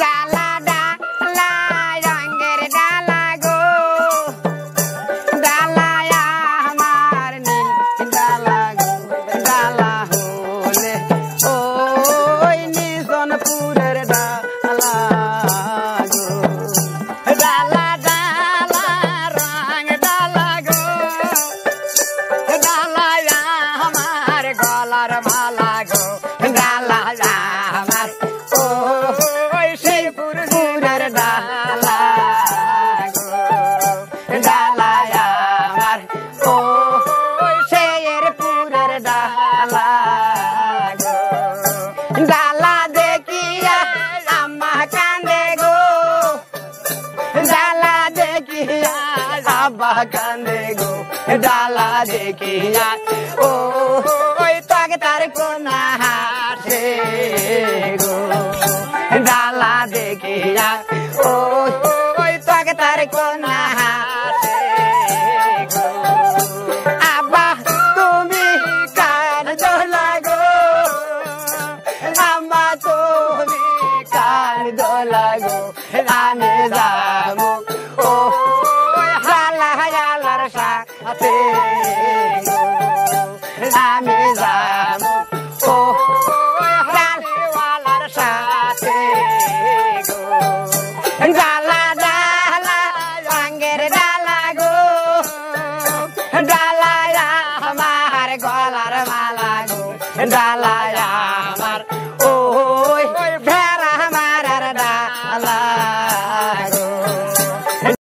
ডালা ডালা রঙের ডালা গো ডালা আমার নীল ডালা গো ডালা হলে ওই নিশনপুরের ডালা গো ডালা ডালা রঙ ডালা গো ডালা আমার গলার মালা গো ডালা আমার ওই সেই পুরের ডালা গো ডালা আমার ওই সেই পুরের ডালা গো ডালা দেখিয়া আম্মা কান্দে গো ডালা দেখিয়া আব্বা কান্দে গো ডালা দেখিয়া ওই তাকে তার কোনা হাসে গো ডালা দেখিয়া ওই তাকে তার কোনা হাসে গো আব্বা তুমি কার দোলা গো আম্মা তুমি কার দোলা গো আমি যাবো হালা হালার সাথে গো আমি যাবো হালার সাথে গো ডালা ডালা রঙের ডালা গো ডালা আমার গলার মালা গো ডালা আমার ওই ভেড়া আমার ডালা